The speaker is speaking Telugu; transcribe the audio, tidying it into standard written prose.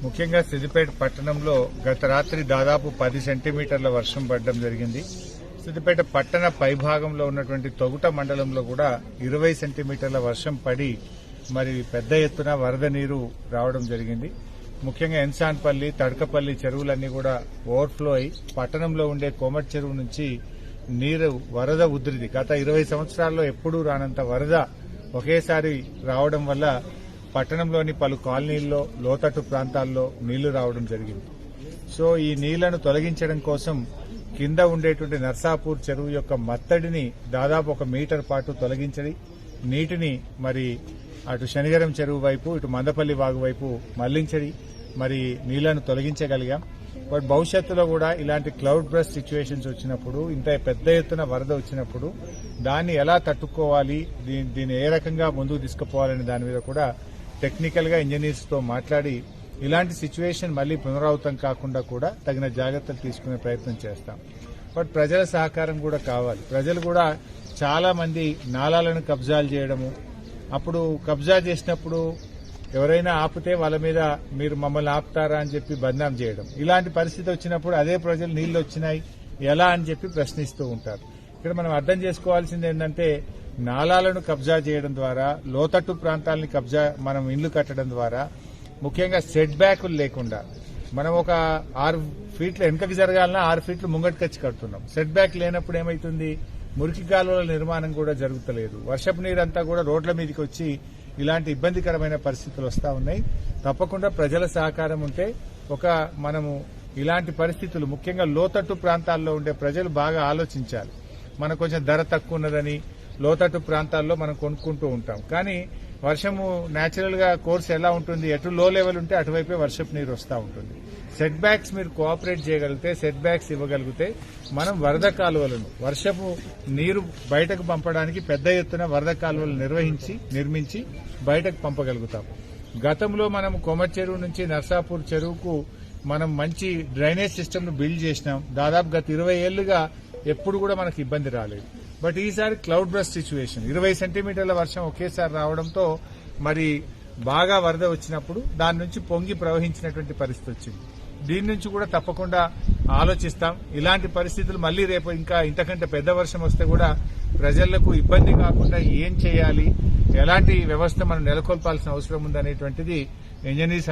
ముఖ్యంగా సిద్దిపేట పట్టణంలో గత రాత్రి దాదాపు 10 సెంటీమీటర్ల వర్షం పడడం జరిగింది. సిద్దిపేట పట్టణ పైభాగంలో ఉన్నటువంటి తొగుట మండలంలో కూడా 20 సెంటీమీటర్ల వర్షం పడి మరి పెద్ద ఎత్తున వరద నీరు రావడం జరిగింది. ముఖ్యంగా ఎన్సాన్పల్లి, తడకపల్లి చెరువులన్నీ కూడా ఓవర్ఫ్లో అయి పట్టణంలో ఉండే కోమటి చెరువు నుంచి నీరు వరద ఉధృతి గత 20 సంవత్సరాల్లో ఎప్పుడూ రానంత వరద ఒకేసారి రావడం వల్ల పట్టణంలోని పలు కాలనీల్లో లోతట్టు ప్రాంతాల్లో నీళ్లు రావడం జరిగింది. సో ఈ నీళ్లను తొలగించడం కోసం కింద ఉండేటువంటి నర్సాపూర్ చెరువు యొక్క మత్తడిని దాదాపు 1 మీటర్ పాటు తొలగించడి నీటిని మరి అటు శనిగరం చెరువు వైపు ఇటు మందపల్లి వాగు వైపు మళ్లించడి మరి నీళ్లను తొలగించగలిగాం. బట్ భవిష్యత్తులో కూడా ఇలాంటి క్లౌడ్ బ్రస్ట్ సిచ్యువేషన్స్ వచ్చినప్పుడు, ఇంత పెద్ద ఎత్తున వరద వచ్చినప్పుడు దాన్ని ఎలా తట్టుకోవాలి, దీన్ని ఏ రకంగా ముందుకు తీసుకుపోవాలనే దాని మీద కూడా టెక్నికల్ గా ఇంజనీర్స్ తో మాట్లాడి ఇలాంటి సిచ్యువేషన్ మళ్లీ పునరావృతం కాకుండా కూడా తగిన జాగ్రత్తలు తీసుకునే ప్రయత్నం చేస్తాం. బట్ ప్రజల సహకారం కూడా కావాలి. ప్రజలు కూడా చాలా మంది నాలాలను కబ్జాలు చేయడము, అప్పుడు కబ్జా చేసినప్పుడు ఎవరైనా ఆపితే వాళ్ళ మీద మీరు మమ్మల్ని ఆపుతారా అని చెప్పి బద్నాం చేయడం, ఇలాంటి పరిస్థితి వచ్చినప్పుడు అదే ప్రజలు నీళ్లు వచ్చినాయి ఎలా అని చెప్పి ప్రశ్నిస్తూ ఉంటారు. ఇక్కడ మనం అర్థం చేసుకోవాల్సింది ఏంటంటే నాలాలను కబ్జా చేయడం ద్వారా, లోతట్టు ప్రాంతాలని మనం ఇళ్లు కట్టడం ద్వారా, ముఖ్యంగా సెట్ బ్యాకులు లేకుండా మనం ఒక 6 ఫీట్ల వెనుకకి జరగాలన్నా 6 ఫీట్లు ముంగటికి వచ్చి కడుతున్నాం. సెట్ బ్యాక్ లేనప్పుడు ఏమైతుంది, మురికి కాలువల నిర్మాణం కూడా జరుగుతలేదు. వర్షపు నీరంతా కూడా రోడ్ల మీదకి వచ్చి ఇలాంటి ఇబ్బందికరమైన పరిస్థితులు వస్తా ఉన్నాయి. తప్పకుండా ప్రజల సహకారం ఉంటే మనము ఇలాంటి పరిస్థితులు ముఖ్యంగా లోతట్టు ప్రాంతాల్లో ఉండే ప్రజలు బాగా ఆలోచించాలి. మనకు కొంచెం ధర తక్కువ ఉన్నదని లోతట్టు ప్రాంతాల్లో మనం కొనుక్కుంటూ ఉంటాం. కానీ వర్షము న్యాచురల్ గా కోర్స్ ఎలా ఉంటుంది, ఎటు లో లెవెల్ ఉంటే అటువైపే వర్షపు నీరు వస్తూ ఉంటుంది. సెట్ బ్యాక్స్ మీరు కోఆపరేట్ చేయగలిగితే, సెట్ బ్యాక్స్ ఇవ్వగలిగితే మనం వరద కాలువలను, వర్షపు నీరు బయటకు పంపడానికి పెద్ద ఎత్తున వరద కాలువలు నిర్మించి బయటకు పంపగలుగుతాం. గతంలో మనం కోమటి చెరువు నుంచి నర్సాపూర్ చెరువుకు మనం మంచి డ్రైనేజ్ సిస్టమ్ ను బిల్డ్ చేసినాం. దాదాపు గత 20 ఏళ్లుగా ఎప్పుడు కూడా మనకు ఇబ్బంది రాలేదు. బట్ ఈసారి క్లౌడ్ బ్రస్ట్ సిచ్యువేషన్ 20 సెంటీమీటర్ల వర్షం ఒకేసారి రావడంతో మరి బాగా వరద వచ్చినప్పుడు దాని నుంచి పొంగి ప్రవహించినటువంటి పరిస్థితి వచ్చింది. దీని నుంచి కూడా తప్పకుండా ఆలోచిస్తాం. ఇలాంటి పరిస్థితులు మళ్లీ రేపు ఇంకా ఇంతకంటే పెద్ద వర్షం వస్తే కూడా ప్రజలకు ఇబ్బంది కాకుండా ఏం చేయాలి, ఎలాంటి వ్యవస్థ మనం నెలకొల్పాల్సిన అవసరం ఉందనేటువంటిది ఇంజనీర్స్